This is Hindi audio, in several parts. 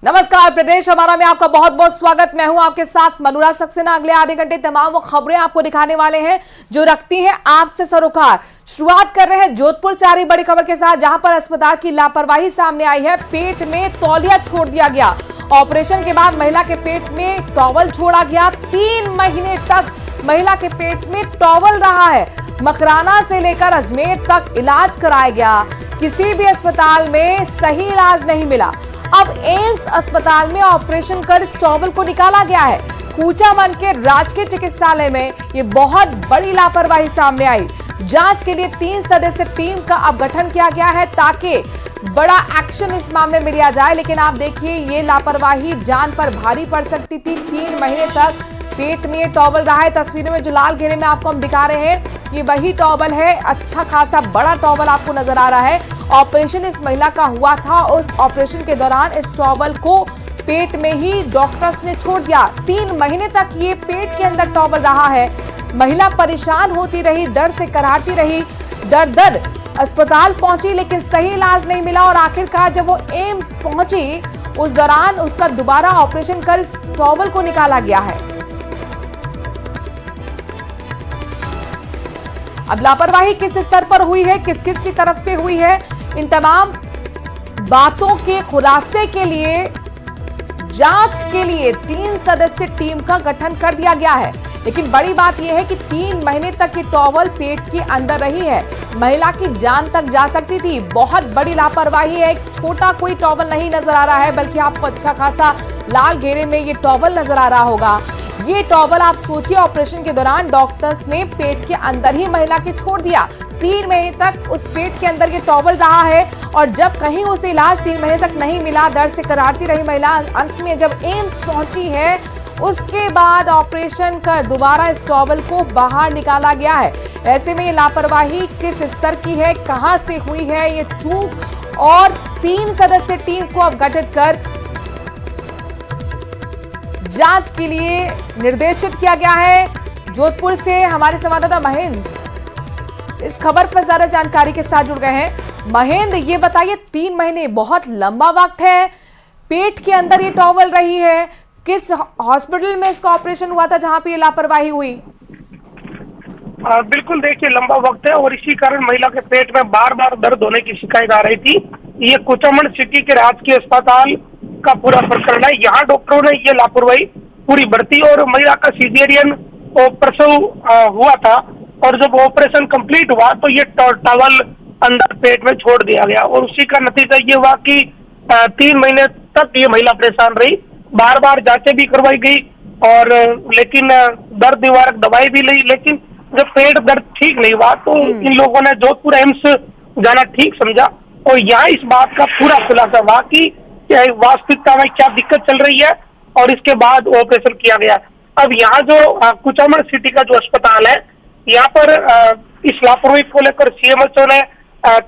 नमस्कार, प्रदेश हमारा में आपका बहुत बहुत स्वागत। मैं हूं आपके साथ मनूरा सक्सेना। अगले आधे घंटे तमाम वो खबरें आपको दिखाने वाले हैं जो रखती हैं आपसे सरोकार। शुरुआत कर रहे हैं जोधपुर से आ रही बड़ी खबर के साथ, जहां पर अस्पताल की लापरवाही सामने आई है। पेट में तौलिया छोड़ दिया गया। ऑपरेशन के बाद महिला के पेट में टॉवल छोड़ा गया। 3 महीने तक महिला के पेट में टॉवल रहा है। मकराना से लेकर अजमेर तक इलाज कराया गया, किसी भी अस्पताल में सही इलाज नहीं मिला। अब एम्स अस्पताल में ऑपरेशन कर इस टॉवल को निकाला गया है। कूचामन के राजकीय चिकित्सालय में ये बहुत बड़ी लापरवाही सामने आई। जांच के लिए 3 सदस्य टीम का अब गठन किया गया है ताकि बड़ा एक्शन इस मामले में लिया जाए। लेकिन आप देखिए, ये लापरवाही जान पर भारी पड़ सकती थी। 3 महीने तक पेट में टॉवल रहा है। तस्वीरों में जो लाल घेरे में आपको हम दिखा रहे हैं, ये वही टॉवल है। अच्छा खासा बड़ा टॉवल आपको नजर आ रहा है। ऑपरेशन इस महिला का हुआ था। उस ऑपरेशन के दौरान इस टॉवल को पेट में ही डॉक्टर्स ने छोड़ दिया। 3 महीने तक ये पेट के अंदर टॉवल रहा है। महिला परेशान होती रही, दर्द से कराहती रही, दर अस्पताल पहुंची, लेकिन सही इलाज नहीं मिला। और आखिरकार जब वो एम्स पहुंची, उस दौरान उसका दोबारा ऑपरेशन कर इस टॉवल को निकाला गया है। अब लापरवाही किस स्तर पर हुई है, किस किस की तरफ से हुई है, इन तमाम बातों के खुलासे के लिए जांच के लिए 3 सदस्य टीम का गठन कर दिया गया है। लेकिन बड़ी बात यह है कि 3 महीने तक ये टॉवल पेट के अंदर रही है। महिला की जान तक जा सकती थी। बहुत बड़ी लापरवाही है। छोटा कोई टॉवल नहीं नजर आ रहा है, बल्कि आपको अच्छा खासा लाल घेरे में ये टॉवल नजर आ रहा होगा। ये टॉवल आप सोचिए, ऑपरेशन के दौरान डॉक्टर्स ने पेट के अंदर ही महिला के छोड़ दिया। 3 महीने तक उस पेट के अंदर ये टॉवल रहा है। और जब कहीं उसे इलाज 3 महीने तक नहीं मिला, दर्द से कराहती रही महिला, अंत में जब एम्स पहुंची है, उसके बाद ऑपरेशन कर दोबारा इस टॉवल को बाहर निकाला गया है। ऐसे में ये लापरवाही किस स्तर की है, कहां से हुई है ये चूक, और 3 सदस्य टीम को अब गठित कर जांच के लिए निर्देशित किया गया है। जोधपुर से हमारे संवाददाता महेंद्र इस खबर पर ज्यादा जानकारी के साथ जुड़ गए हैं। महेंद्र, ये बताइए, 3 महीने बहुत लंबा वक्त है, पेट के अंदर ये टॉवल रही है। किस हॉस्पिटल में इसका ऑपरेशन हुआ था जहां पे ये लापरवाही हुई? बिल्कुल, देखिए, लंबा वक्त है और इसी कारण महिला के पेट में बार बार दर्द होने की शिकायत आ रही थी। ये कुचामन सिटी के राजकीय अस्पताल का पूरा प्रकरण है। यहाँ डॉक्टरों ने ये लापरवाही पूरी बरती और महिला का सीजेरियन प्रसव हुआ था। और जब ऑपरेशन कंप्लीट हुआ तो ये टॉवल अंदर पेट में छोड़ दिया गया और उसी का नतीजा ये हुआ कि 3 महीने तक ये महिला परेशान रही। बार बार जांचें भी करवाई गई और लेकिन दर्द निवारक दवाई भी ली, लेकिन जब पेट दर्द ठीक नहीं हुआ तो इन लोगों ने जोधपुर एम्स जाना ठीक समझा। और यहाँ इस बात का पूरा खुलासा हुआ कि वास्तविकता में क्या दिक्कत चल रही है और इसके बाद ऑपरेशन किया गया। अब यहाँ जो कुचामन सिटी का जो अस्पताल है, यहाँ पर इस लापरवाही को लेकर सीएमएचओ ने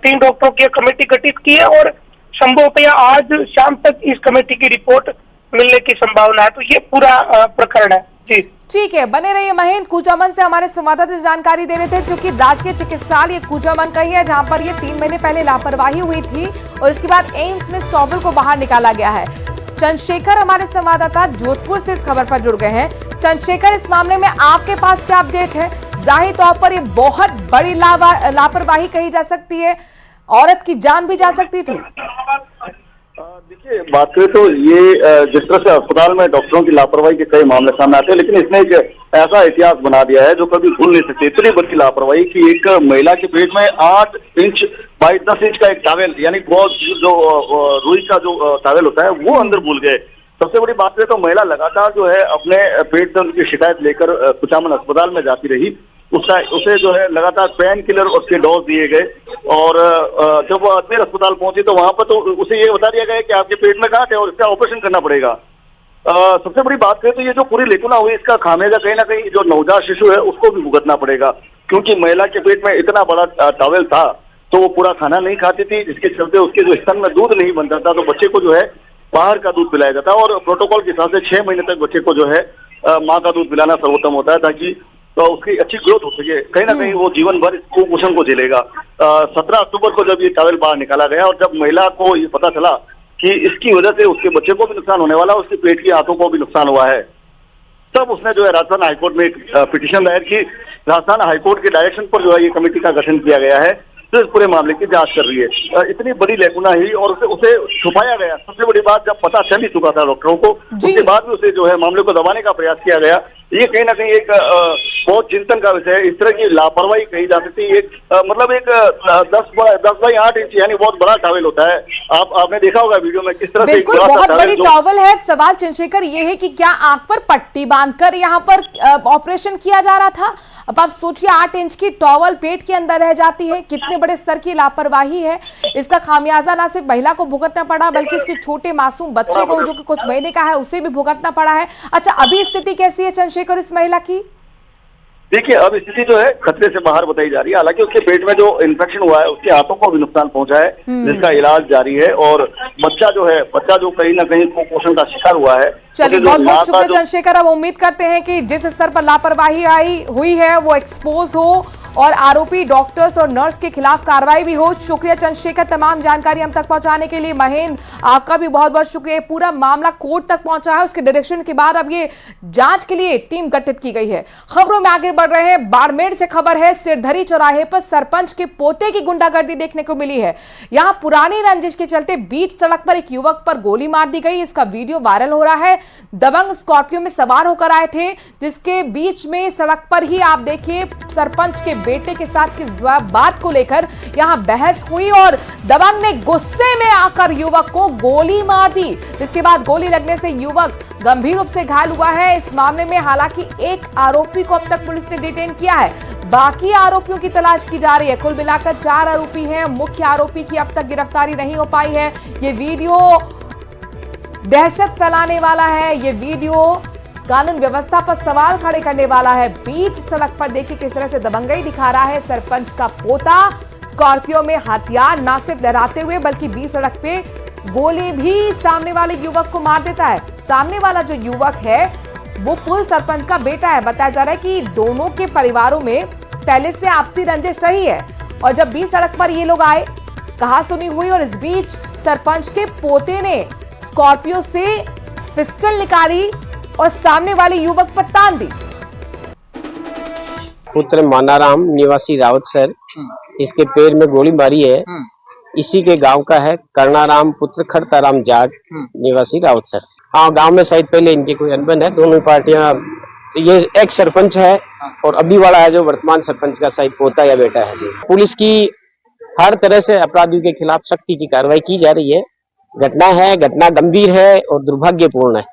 3 डॉक्टरों की कमेटी गठित की है और संभवतः आज शाम तक इस कमेटी की रिपोर्ट मिलने की संभावना है। तो ये पूरा प्रकरण है जी। ठीक है, बने रहिए महेंद्र। कूचामन से हमारे संवाददाता जानकारी दे रहे थे, क्योंकि राजकीय चिकित्सालय कूचामन का ही है, जहां पर ये 3 महीने पहले लापरवाही हुई थी और इसके बाद एम्स में इस टॉवल को बाहर निकाला गया है। चंद्रशेखर हमारे संवाददाता जोधपुर से इस खबर पर जुड़ गए हैं। चंद्रशेखर, इस मामले में आपके पास क्या अपडेट है? जाहिर तौर पर ये बहुत बड़ी लापरवाही कही जा सकती है, औरत की जान भी जा सकती थी। देखिए, बात करें तो ये जिस तरह से अस्पताल में डॉक्टरों की लापरवाही के कई मामले सामने आते हैं, लेकिन इसने एक ऐसा इतिहास बना दिया है जो कभी भूल नहीं सकते। इतनी बड़ी लापरवाही कि एक महिला के पेट में 8 इंच बाई 10 इंच का एक टॉवेल, यानी बहुत जो रुई का जो टॉवेल होता है, वो अंदर भूल गए। सबसे बड़ी बात है तो महिला लगातार जो है अपने पेट दर्द की शिकायत लेकर कुचामन अस्पताल में जाती रही। उसे जो है लगातार पेन किलर और उसके डोज दिए गए और जब वो अजमेर अस्पताल पहुंची तो वहां पर तो उसे ये बता दिया गया कि आपके पेट में गांठ है और इसका ऑपरेशन करना पड़ेगा। सबसे बड़ी बात है तो ये जो पूरी लेकुना हुई, इसका खामियाजा कहीं ना कहीं जो नवजात शिशु है उसको भी भुगतना पड़ेगा, क्योंकि महिला के पेट में इतना बड़ा टॉवेल था तो वो पूरा खाना नहीं खाती थी, जिसके चलते उसके जो स्तन में दूध नहीं बनता था, तो बच्चे को जो है बाहर का दूध पिलाया जाता है। और प्रोटोकॉल के हिसाब से 6 महीने तक बच्चे को जो है माँ का दूध पिलाना सर्वोत्तम होता है, ताकि तो उसकी अच्छी ग्रोथ हो सके। कहीं ना कहीं वो जीवन भर कुपोषण को झेलेगा। 17 अक्टूबर को जब ये टॉवेल बाहर निकाला गया और जब महिला को ये पता चला कि इसकी वजह से उसके बच्चे को भी नुकसान होने वाला, उसके पेट की आंतों को भी नुकसान हुआ है। तब उसने जो है राजस्थान हाईकोर्ट में एक पिटीशन दायर की। राजस्थान हाईकोर्ट के डायरेक्शन पर जो है ये कमेटी का गठन किया गया है, तो इस पूरे मामले की जांच कर रही है। इतनी बड़ी लेकुनाही और उसे छुपाया गया। सबसे बड़ी बात, जब पता चल ही चुका था डॉक्टरों को, उसके बाद भी उसे जो है मामले को दबाने का प्रयास किया गया। ये कहीं ना कहीं एक बहुत चिंतन का विषय है। इस तरह की लापरवाही कही जा सकती है। मतलब एक 10 बाई 8 इंच यानी बहुत बड़ा टॉवेल होता है। आपने देखा होगा वीडियो में किस तरह से बिल्कुल बहुत बड़ी टॉवेल है। सवाल चंद्रशेखर ये है कि क्या आंख पर पट्टी बांधकर यहाँ पर ऑपरेशन किया जा रहा था? अब आप सोचिए 8 इंच की टॉवल पेट के अंदर रह जाती है, कितने बड़े स्तर की लापरवाही है। इसका खामियाजा ना सिर्फ महिला को भुगतना पड़ा बल्कि इसके छोटे मासूम बच्चे को जो कि कुछ महीने का है उसे भी भुगतना पड़ा है। अच्छा, अभी स्थिति कैसी है चंद्रशेखर इस महिला की? देखिए, अब स्थिति जो है खतरे से बाहर बताई जा रही है। हालांकि उसके पेट में जो इन्फेक्शन हुआ है उसके हाथों को भी नुकसान पहुंचा है, जिसका इलाज जारी है। और बच्चा जो कहीं ना कहीं कुपोषण का शिकार हुआ है। चलिए, बहुत बहुत शुक्रिया चंद्रशेखर। अब उम्मीद करते हैं कि जिस स्तर पर लापरवाही हुई है वो एक्सपोज हो और आरोपी डॉक्टर्स और नर्स के खिलाफ कार्रवाई भी हो। शुक्रिया चंद्रशेखर, तमाम जानकारी हम तक पहुंचाने के लिए। महेंद्र, आपका भी बहुत बहुत शुक्रिया। पूरा मामला कोर्ट तक पहुंचा है, उसके डायरेक्शन के बाद अब ये जांच के लिए टीम गठित की गई है। खबरों में आगे बढ़ रहे हैं। बाड़मेर से खबर है, सिरधरी चौराहे पर सरपंच के पोते की गुंडागर्दी देखने को मिली है। यहां पुरानी रंजिश के चलते बीच सड़क पर एक युवक पर गोली मार दी गई। इसका वीडियो वायरल हो रहा है। दबंग स्कॉर्पियो में सवार होकर आए थे, जिसके बीच में सड़क पर ही आप देखिए सरपंच के बेटे के साथ की बात को लेकर यहां बहस हुई और दबंग ने गुस्से में आकर युवक को गोली मार दी। इसके बाद गोली लगने से युवक गंभीर रूप से घायल हुआ है। इस मामले में हालांकि एक आरोपी को अब तक पुलिस ने डिटेन किया है, बाकी आरोपियों की तलाश की जा रही है। कुल मिलाकर 4 आरोपी हैं। मुख्य आरोपी की अब तक गिरफ्तारी नहीं हो पाई है। ये वीडियो दहशत फैलाने वाला है। ये वीडियो कानून व्यवस्था पर सवाल खड़े करने वाला है। बीच सड़क पर देखिए किस तरह से दबंगई दिखा रहा है सरपंच का पोता। स्कॉर्पियो में हथियार ना सिर्फ लहराते हुए बल्कि बीच सड़क पे गोली भी सामने वाले युवक को मार देता है। सामने वाला जो युवक है वो पूर्व सरपंच का बेटा है। बताया जा रहा है कि दोनों के परिवारों में पहले से आपसी रंजिश रही है और जब बीच सड़क पर ये लोग आए, कहा सुनी हुई और इस बीच सरपंच के पोते ने स्कॉर्पियो से पिस्टल निकाली और सामने वाले युवक पर तान दी। पुत्र मानाराम निवासी रावत सर, इसके पैर में गोली मारी है। इसी के गांव का है करणाराम पुत्र खड़ताराम जाट निवासी रावत सर। हाँ, गांव में शायद पहले इनकी कोई अनबन है। दोनों पार्टियां, ये एक सरपंच है और अभी वाला है जो वर्तमान सरपंच का शायद पोता या बेटा है। पुलिस की हर तरह से अपराधियों के खिलाफ सख्ती की कार्रवाई की जा रही है। घटना गंभीर है और दुर्भाग्यपूर्ण है।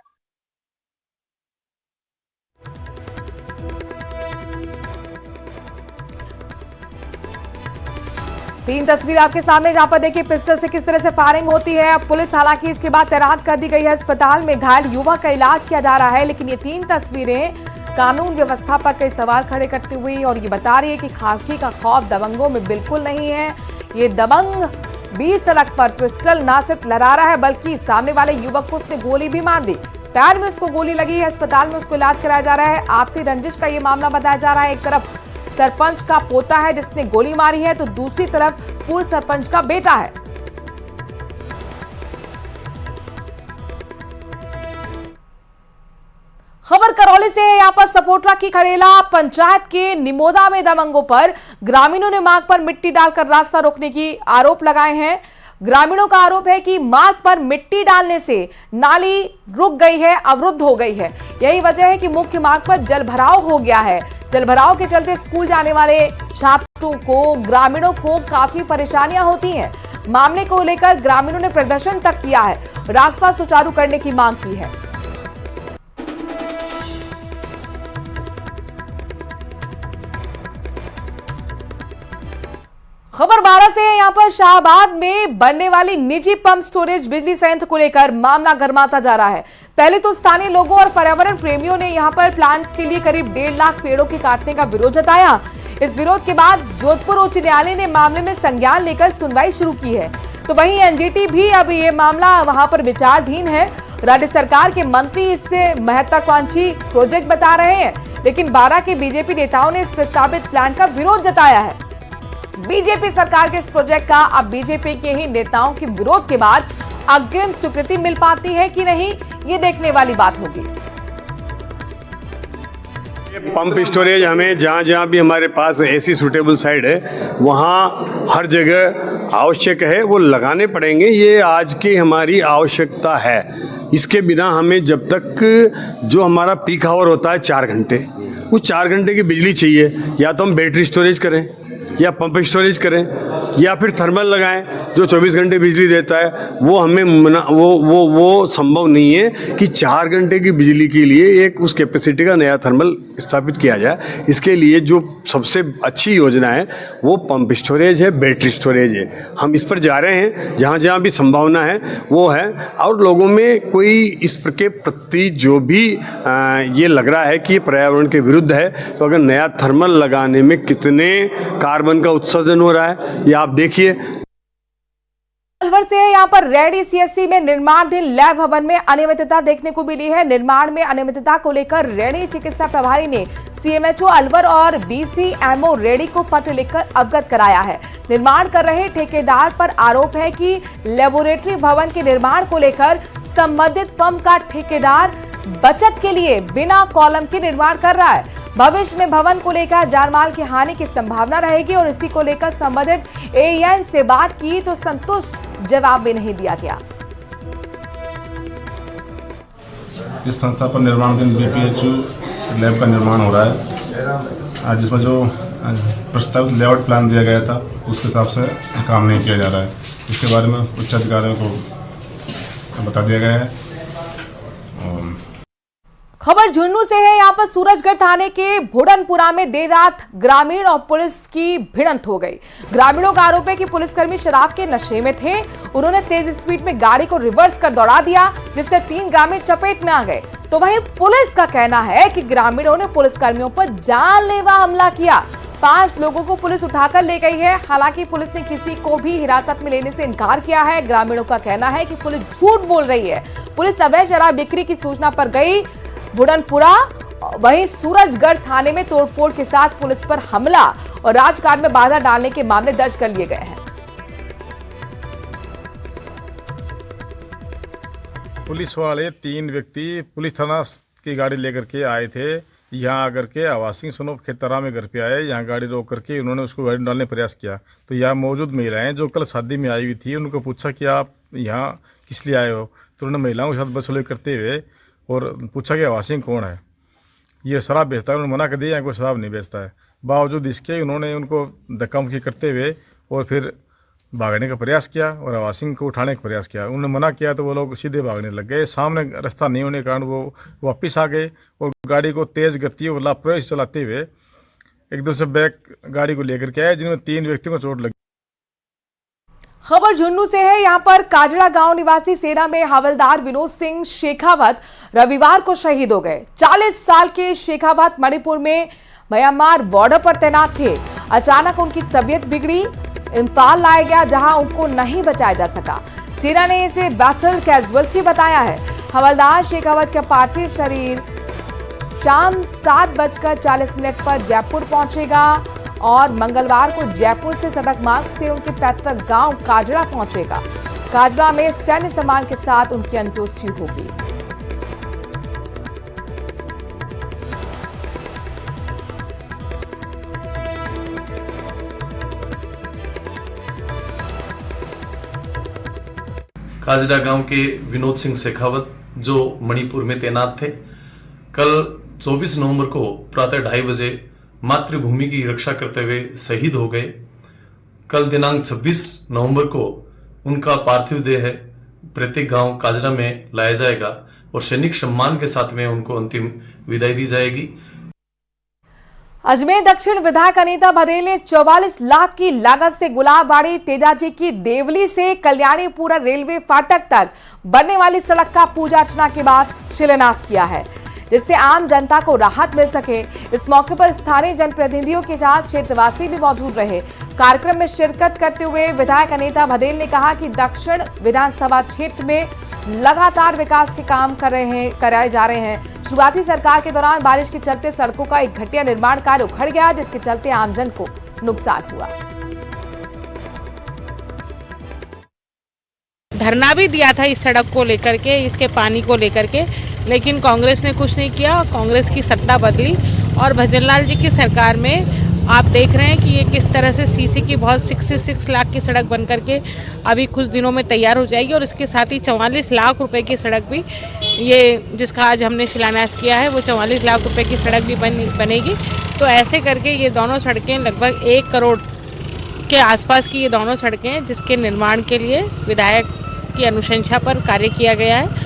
तीन तस्वीर आपके सामने, जहां पर देखिए पिस्टल से किस तरह से फायरिंग होती है। अब पुलिस हालांकि इसके बाद तैनात कर दी गई है। अस्पताल में घायल युवक का इलाज किया जा रहा है, लेकिन ये 3 तस्वीरें कानून व्यवस्था पर कई सवाल खड़े करती हुई और ये बता रही है कि खाकी का खौफ दबंगों में बिल्कुल नहीं है। ये दबंग बीच सड़क पर पिस्टल ना सिर्फ लहरा रहा है बल्कि सामने वाले युवक को उसने गोली भी मार दी। पैर में उसको गोली लगी है, अस्पताल में उसको इलाज कराया जा रहा है। आपसी रंजिश का ये मामला बताया जा रहा है। एक तरफ सरपंच का पोता है जिसने गोली मारी है, तो दूसरी तरफ पूर्व सरपंच का बेटा है। खबर करौली से है। यहां पर सपोटरा की खड़ेला पंचायत के निमोदा में दबंगों पर ग्रामीणों ने मार्ग पर मिट्टी डालकर रास्ता रोकने की आरोप लगाए हैं। ग्रामीणों का आरोप है कि मार्ग पर मिट्टी डालने से नाली रुक गई है, अवरुद्ध हो गई है। यही वजह है कि मुख्य मार्ग पर जलभराव हो गया है। जलभराव के चलते स्कूल जाने वाले छात्रों को, ग्रामीणों को काफी परेशानियां होती हैं। मामले को लेकर ग्रामीणों ने प्रदर्शन तक किया है, रास्ता सुचारू करने की मांग की है। खबर 12 से है। यहां पर शाहबाद में बनने वाली निजी पंप स्टोरेज बिजली संयंत्र को लेकर मामला गरमाता जा रहा है। पहले तो स्थानीय लोगों और पर्यावरण प्रेमियों ने यहां पर प्लांट्स के लिए करीब 1.5 लाख पेड़ों के काटने का विरोध जताया। इस विरोध के बाद जोधपुर उच्च न्यायालय ने मामले में संज्ञान लेकर सुनवाई शुरू की है। तो वहीं एनजीटी भी अब ये मामला वहां पर विचाराधीन है। राज्य सरकार के मंत्री इसे महत्वाकांक्षी प्रोजेक्ट बता रहे हैं, लेकिन 12 के बीजेपी नेताओं ने इस प्रस्तावित प्लांट का विरोध जताया है। बीजेपी सरकार के इस प्रोजेक्ट का अब बीजेपी के ही नेताओं के विरोध के बाद अग्रिम स्वीकृति मिल पाती है कि नहीं, ये देखने वाली बात होगी। पंप स्टोरेज हमें जहाँ जहाँ भी हमारे पास ऐसी सूटेबल साइट है वहाँ हर जगह आवश्यक है, वो लगाने पड़ेंगे। ये आज की हमारी आवश्यकता है। इसके बिना हमें जब तक जो हमारा पीक आवर होता है 4 घंटे, उस 4 घंटे की बिजली चाहिए। या तो हम बैटरी स्टोरेज करें या पंप स्टोरेज करें या फिर थर्मल लगाएं जो 24 घंटे बिजली देता है। वो हमें वो संभव नहीं है कि 4 घंटे की बिजली के लिए एक उस कैपेसिटी का नया थर्मल स्थापित किया जाए। इसके लिए जो सबसे अच्छी योजना है वो पंप स्टोरेज है, बैटरी स्टोरेज है। हम इस पर जा रहे हैं, जहाँ जहाँ भी संभावना है वो है। और लोगों में कोई इस के प्रति जो भी ये लग रहा है कि ये पर्यावरण के विरुद्ध है, तो अगर नया थर्मल लगाने में कितने कार्बन का उत्सर्जन हो रहा है ये आप देखिए। अलवर से यहाँ पर रेडी सीएससी में निर्माणाधीन लैब भवन में अनियमितता देखने को मिली है। निर्माण में अनियमितता को लेकर रेडी चिकित्सा प्रभारी ने सीएमएचओ अलवर और बीसीएमओ रेडी को पत्र लिखकर अवगत कराया है। निर्माण कर रहे ठेकेदार पर आरोप है कि लेबोरेटरी भवन के निर्माण को लेकर संबंधित फर्म का ठेकेदार बचत के लिए बिना कॉलम के निर्माण कर रहा है। भविष्य में भवन को लेकर जानमाल की हानि की संभावना रहेगी और इसी को लेकर संबंधित एएन से बात की तो संतुष्ट जवाब भी नहीं दिया गया। इस संस्था पर निर्माणाधीन बीपीएचयू लैब का निर्माण हो रहा है। आज इसमें जो प्रस्तावित लेआउट प्लान दिया गया था उसके हिसाब से काम नहीं किया जा रहा है। इसके बारे में उच्च अधिकारियों को बता दिया गया है। खबर झुंझुनू से है। यहाँ पर सूरजगढ़ थाने के भुड़नपुरा में देर रात ग्रामीण और पुलिस की भिड़ंत हो गई। ग्रामीणों का आरोप है कि पुलिसकर्मी शराब के नशे में थे। उन्होंने तेज स्पीड में गाड़ी को रिवर्स कर दौड़ा दिया, जिससे 3 ग्रामीण चपेट में आ गए। तो वहीं पुलिस का कहना है कि ग्रामीणों ने पुलिसकर्मियों पर जानलेवा हमला किया। 5 लोगों को पुलिस उठाकर ले गई है। हालांकि पुलिस ने किसी को भी हिरासत में लेने से इनकार किया है। ग्रामीणों का कहना है कि पुलिस झूठ बोल रही है। पुलिस अवैध शराब बिक्री की सूचना पर गई भुड़नपुरा। वहीं सूरजगढ़ थाने में तोड़फोड़ के साथ पुलिस पर हमला और राजकाज में बाधा डालने के मामले दर्ज कर लिए गए हैं। पुलिस वाले 3 व्यक्ति पुलिस थाना की गाड़ी लेकर के आए थे। यहाँ आकर के आवासिंग सनोप खेतरा में घर पे आए। यहाँ गाड़ी रोक करके उन्होंने उसको गाड़ी में डालने का प्रयास किया। तो यहाँ मौजूद महिलाएं जो कल शादी में आई हुई थी, उनको पूछा कि आप यहाँ किस लिए आए हो। तो उन्होंने महिलाओं के साथ बदसलूकी करते हुए और पूछा कि आवासिंग कौन है, ये शराब बेचता है। उन्होंने मना कर दिया यहाँ कोई शराब नहीं बेचता है। बावजूद इसके उन्होंने उनको धक्का मुक्की करते हुए और फिर भागने का प्रयास किया और आवासिंग को उठाने का प्रयास किया। उन्होंने मना किया तो वो लोग सीधे भागने लग गए। सामने रास्ता नहीं होने के कारण वो वापस आ गए और गाड़ी को तेज़ गति और लापरवाही चलाते हुए एकदम से बैक गाड़ी को लेकर के आए, जिनमें 3 व्यक्तियों को चोट लगी। खबर झुंझुनू से है। यहाँ पर काजड़ा गांव निवासी सेना में हवलदार विनोद सिंह शेखावत रविवार को शहीद हो गए। 40 साल के शेखावत मणिपुर में म्यांमार बॉर्डर पर तैनात थे। अचानक उनकी तबीयत बिगड़ी, इम्फाल लाया गया जहां उनको नहीं बचाया जा सका। सेना ने इसे बैटल कैजुअल्टी बताया है। हवलदार शेखावत का पार्थिव शरीर शाम 7:40 पर जयपुर पहुंचेगा और मंगलवार को जयपुर से सड़क मार्ग से उनके पैतृक गांव काजड़ा पहुंचेगा। काजड़ा में सैन्य सम्मान के साथ उनकी अंत्येष्टि होगी। काजड़ा गांव के विनोद सिंह शेखावत जो मणिपुर में तैनात थे, कल 24 नवंबर को प्रातः 2:30 बजे मातृभूमि की रक्षा करते हुए शहीद हो गए। कल दिनांक 26 नवंबर को उनका पार्थिव देह प्रत्येक गांव काजड़ा में लाया जाएगा और सैनिक सम्मान के साथ में उनको अंतिम विदाई दी जाएगी। अजमेर दक्षिण विधायक अनीता बघेल ने 44 लाख की लागत से गुलाबबाड़ी तेजाजी की देवली से कल्याणीपुरा रेलवे फाटक तक बनने वाली सड़क का पूजा अर्चना के बाद शिलान्यास किया है, जिससे आम जनता को राहत मिल सके। इस मौके पर स्थानीय जनप्रतिनिधियों के साथ क्षेत्रवासी भी मौजूद रहे। कार्यक्रम में शिरकत करते हुए विधायक अनीता बघेल ने कहा कि दक्षिण विधानसभा क्षेत्र में लगातार विकास के काम कराए जा रहे हैं। शुरुआती सरकार के दौरान बारिश के चलते सड़कों का एक घटिया निर्माण कार्य उखड़ गया, जिसके चलते आमजन को नुकसान हुआ। धरना भी दिया था इस सड़क को लेकर के, इसके पानी को लेकर के, लेकिन कांग्रेस ने कुछ नहीं किया। कांग्रेस की सत्ता बदली और भजनलाल जी की सरकार में आप देख रहे हैं कि ये किस तरह से सीसी की बहुत 66 लाख की सड़क बन करके अभी कुछ दिनों में तैयार हो जाएगी और इसके साथ ही 44 लाख रुपए की सड़क भी, ये जिसका आज हमने शिलान्यास किया है, वो 44 लाख रुपए की सड़क भी बनेगी। तो ऐसे करके ये दोनों सड़कें लगभग 1 करोड़ के आसपास की ये दोनों सड़कें हैं, जिसके निर्माण के लिए विधायक की अनुशंसा पर कार्य किया गया है।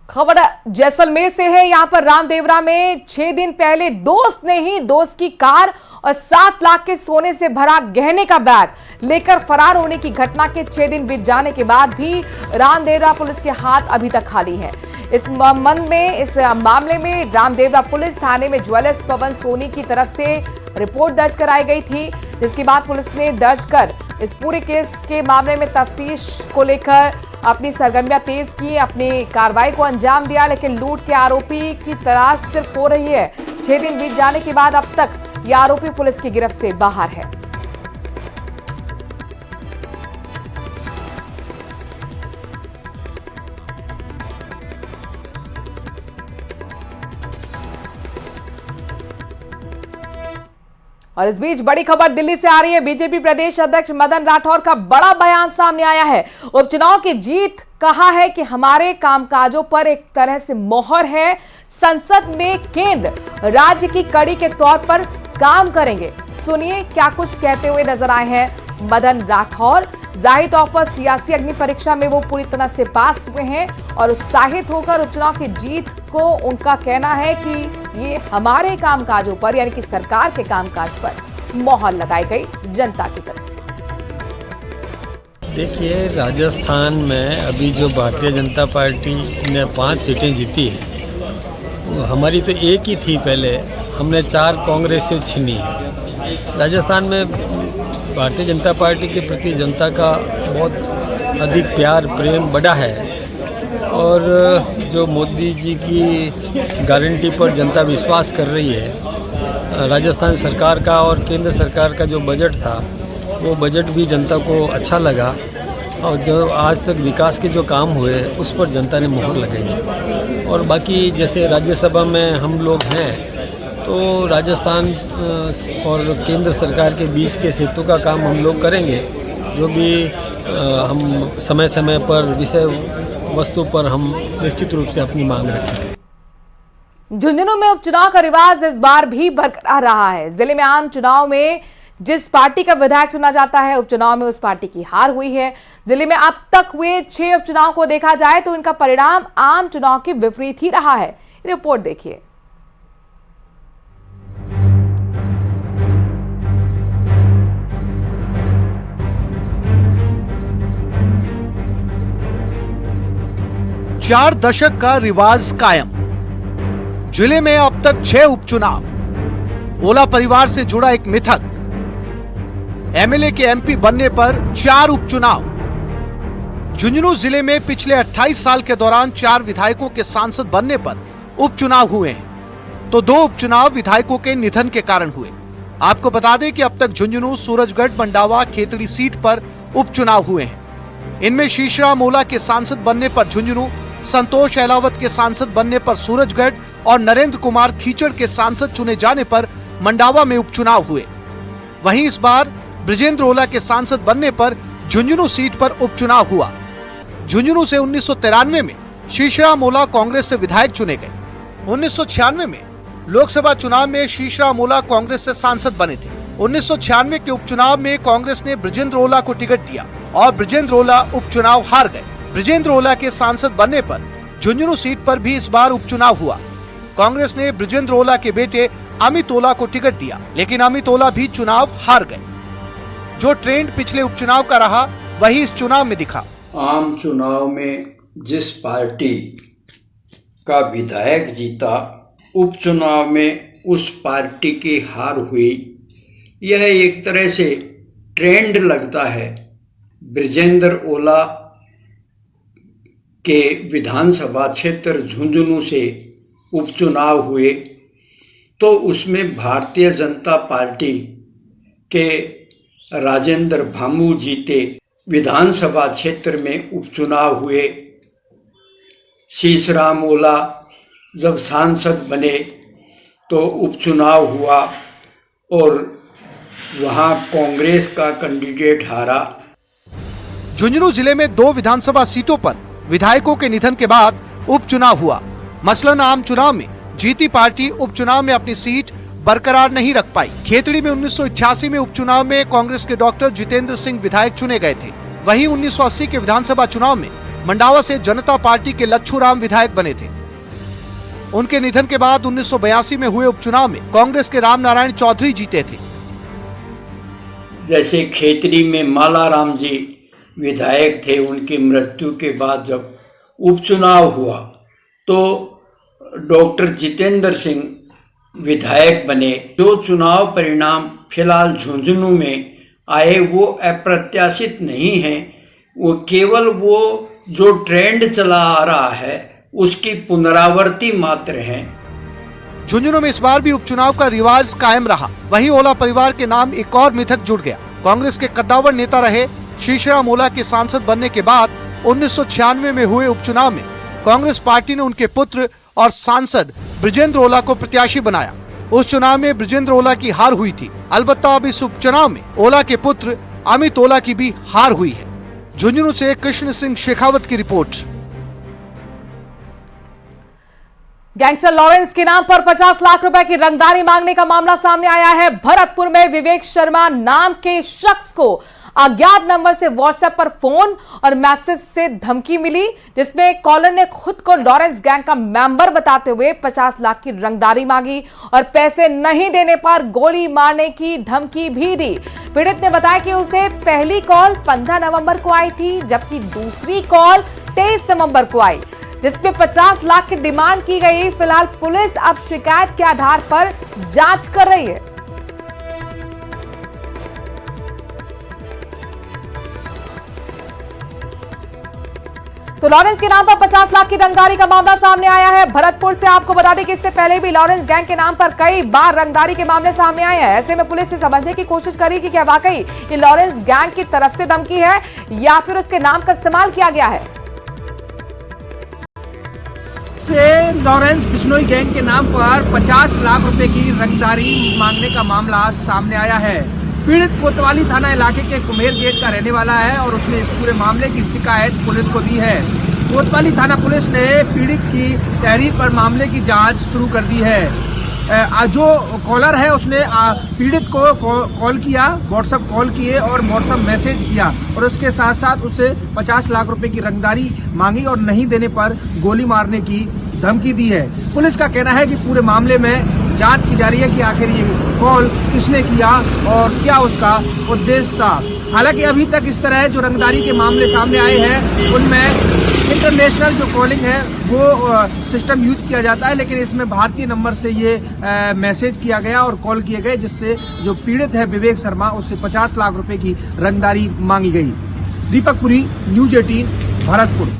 खबर जैसलमेर से है। यहां पर रामदेवरा में 6 दिन पहले दोस्त ने ही दोस्त की कार और 7 लाख के सोने से भरा गहने का बैग लेकर फरार होने की घटना के 6 दिन बीत जाने के बाद भी रामदेवरा पुलिस के हाथ अभी तक खाली है। इस मामले में रामदेवरा पुलिस थाने में ज्वेलर्स पवन सोनी की तरफ से रिपोर्ट दर्ज कराई गई थी, जिसके बाद पुलिस ने दर्ज कर इस पूरे केस के मामले में तफ्तीश को लेकर अपनी सरगर्मियां तेज की, अपनी कार्रवाई को अंजाम दिया। लेकिन लूट के आरोपी की तलाश सिर्फ हो रही है। 6 दिन बीत जाने के बाद अब तक ये आरोपी पुलिस की गिरफ्त से बाहर है। और इस बीच बड़ी खबर दिल्ली से आ रही है। बीजेपी प्रदेश अध्यक्ष मदन राठौर का बड़ा बयान सामने आया है। उपचुनाव की जीत कहा है कि हमारे कामकाजों पर एक तरह से मोहर है। संसद में केंद्र राज्य की कड़ी के तौर पर काम करेंगे। सुनिए क्या कुछ कहते हुए नजर आए हैं मदन राठौर। जाहिर तौर पर सियासी अग्नि परीक्षा में वो पूरी तरह से पास हुए हैं और उत्साहित होकर उपचुनाव की जीत को उनका कहना है कि ये हमारे कामकाजों पर यानी कि सरकार के कामकाज पर मोहर लगाई गई जनता की तरफ से। देखिए, राजस्थान में अभी जो भारतीय जनता पार्टी ने 5 सीटें जीती है, हमारी तो एक ही थी पहले, हमने 4 कांग्रेस से छीनी है। राजस्थान में भारतीय जनता पार्टी के प्रति जनता का बहुत अधिक प्यार प्रेम बढ़ा है और जो मोदी जी की गारंटी पर जनता विश्वास कर रही है। राजस्थान सरकार का और केंद्र सरकार का जो बजट था, वो बजट भी जनता को अच्छा लगा और जो आज तक विकास के जो काम हुए उस पर जनता ने मोहर लगाई। और बाकी जैसे राज्यसभा में हम लोग हैं तो राजस्थान और केंद्र सरकार के बीच के सेतु का काम हम लोग करेंगे। जो भी हम समय समय पर विषय वस्तु पर हम निश्चित रूप से अपनी मांग रखेंगे। झुंझुनू में उपचुनाव का रिवाज इस बार भी बरकरार रहा है। जिले में आम चुनाव में जिस पार्टी का विधायक चुना जाता है, उपचुनाव में उस पार्टी की हार हुई है। जिले में अब तक हुए 6 उपचुनाव को देखा जाए तो इनका परिणाम आम चुनाव के विपरीत ही रहा है। रिपोर्ट देखिए। चार दशक का रिवाज कायम। जिले में अब तक 6 उपचुनाव। ओला परिवार से जुड़ा एक मिथक। एमएलए के एमपी बनने पर 4 उपचुनाव। झुंझुनू जिले में पिछले 28 साल के दौरान 4 विधायकों के सांसद बनने पर उपचुनाव हुए हैं, तो 2 उपचुनाव विधायकों के निधन के कारण हुए। आपको बता दें कि अब तक झुंझुनू, सूरजगढ़, मंडावा, खेतड़ी सीट पर उपचुनाव हुए हैं। इनमें शीशराम ओला के सांसद बनने पर झुंझुनू, संतोष अहलावत के सांसद बनने पर सूरजगढ़ और नरेंद्र कुमार खीचड़ के सांसद चुने जाने पर मंडावा में उपचुनाव हुए। वहीं इस बार ब्रिजेंद्र ओला के सांसद बनने पर झुंझुनू सीट पर उपचुनाव हुआ। झुंझुनू से 1993 में शीशराम ओला कांग्रेस से विधायक चुने गए। 1996 में लोकसभा चुनाव में शीशराम ओला कांग्रेस से सांसद बने थे। 1996 के उपचुनाव में कांग्रेस ने ब्रिजेंद्र ओला को टिकट दिया और ब्रिजेंद्र ओला उपचुनाव हार गए। ब्रिजेंद्र ओला के सांसद बनने पर झुंझुनू सीट पर भी इस बार उपचुनाव हुआ। कांग्रेस ने ब्रिजेंद्र ओला के बेटे अमित ओला को टिकट दिया, लेकिन अमित ओला भी चुनाव हार गए। जो ट्रेंड पिछले उपचुनाव का रहा, वही इस चुनाव में दिखा। आम चुनाव में जिस पार्टी का विधायक जीता, उपचुनाव में उस पार्टी की हार हुई। यह एक तरह से ट्रेंड लगता है। ब्रिजेंद्र ओला के विधानसभा क्षेत्र झुंझुनू से उपचुनाव हुए तो उसमें भारतीय जनता पार्टी के राजेंद्र भामू जीते। विधानसभा क्षेत्र में उपचुनाव हुए। शीशराम ओला जब सांसद बने तो उपचुनाव हुआ और वहां कांग्रेस का कैंडिडेट हारा। झुंझुनू जिले में 2 विधानसभा सीटों पर विधायकों के निधन के बाद उपचुनाव हुआ। मसलन आम चुनाव में जीती पार्टी उपचुनाव में अपनी सीट बरकरार नहीं रख पाई। खेतड़ी में 1988 में उपचुनाव में कांग्रेस के डॉक्टर जितेंद्र सिंह विधायक चुने गए थे। वहीं 1980 के विधानसभा चुनाव में मंडावा से जनता पार्टी के लच्छू राम विधायक बने थे। उनके निधन के बाद 1982 में हुए उपचुनाव में कांग्रेस के राम नारायण चौधरी जीते थे। जैसे खेतड़ी में माला राम जी विधायक थे, उनकी मृत्यु के बाद जब उपचुनाव हुआ तो डॉक्टर जितेंद्र सिंह विधायक बने। जो चुनाव परिणाम फिलहाल झुंझुनू में आए वो अप्रत्याशित नहीं है, वो केवल वो जो ट्रेंड चला आ रहा है उसकी पुनरावृत्ति मात्र है। झुंझुनू में इस बार भी उपचुनाव का रिवाज कायम रहा। वहीं ओला परिवार के नाम एक और मिथक जुड़ गया। कांग्रेस के कद्दावर नेता रहे शीशराम ओला के सांसद बनने के बाद 1996 में हुए उपचुनाव में कांग्रेस पार्टी ने उनके पुत्र और सांसद ब्रिजेंद्र ओला को प्रत्याशी बनाया। उस चुनाव में ब्रिजेंद्र ओला की हार हुई थी। अलबत्ता अब इस उपचुनाव में ओला के पुत्र अमित ओला की भी हार हुई है। झुंझुनू से कृष्ण सिंह शेखावत की रिपोर्ट। गैंगस्टर लॉरेंस के नाम पर 50 लाख रुपए की रंगदारी मांगने का मामला सामने आया है। भरतपुर में विवेक शर्मा नाम के शख्स को अज्ञात नंबर से व्हाट्सएप पर फोन और मैसेज से धमकी मिली, जिसमें कॉलर ने खुद को लॉरेंस गैंग का मेंबर बताते हुए 50 लाख की रंगदारी मांगी और पैसे नहीं देने पर गोली मारने की धमकी भी दी। पीड़ित ने बताया कि उसे पहली कॉल 15 नवंबर को आई थी, जबकि दूसरी कॉल 23 नवंबर को आई, जिसमें 50 लाख की डिमांड की गई। फिलहाल पुलिस अब शिकायत के आधार पर जांच कर रही है। तो लॉरेंस के नाम पर 50 लाख की रंगदारी का मामला सामने आया है भरतपुर से। आपको बता दें कि इससे पहले भी लॉरेंस गैंग के नाम पर कई बार रंगदारी के मामले सामने आए हैं। ऐसे में पुलिस से समझने की कोशिश करी कि क्या वाकई ये लॉरेंस गैंग की तरफ से धमकी है या फिर उसके नाम का इस्तेमाल किया गया है। लॉरेंस बिश्नोई गैंग के नाम पर 50 लाख रुपए की रंगदारी मांगने का मामला सामने आया है। पीड़ित कोतवाली थाना इलाके के कुम्हेर गेट का रहने वाला है और उसने इस पूरे मामले की शिकायत पुलिस को दी है। कोतवाली थाना पुलिस ने पीड़ित की तहरीर पर मामले की जांच शुरू कर दी है। जो कॉलर है उसने पीड़ित को कॉल किया, व्हाट्सएप कॉल किए और व्हाट्सएप मैसेज किया और उसके साथ साथ उसे 50 लाख रुपए की रंगदारी मांगी और नहीं देने पर गोली मारने की धमकी दी है। पुलिस का कहना है कि पूरे मामले में जांच की जा रही है कि आखिर ये कॉल किसने किया और क्या उसका उद्देश्य था। हालांकि अभी तक इस तरह जो रंगदारी के मामले सामने आए हैं उनमें इंटरनेशनल जो कॉलिंग है वो सिस्टम यूज किया जाता है, लेकिन इसमें भारतीय नंबर से ये मैसेज किया गया और कॉल किए गए, जिससे जो पीड़ित है विवेक शर्मा उससे 50 लाख रुपए की रंगदारी मांगी गई। दीपक पुरी, न्यूज 18 भरतपुर।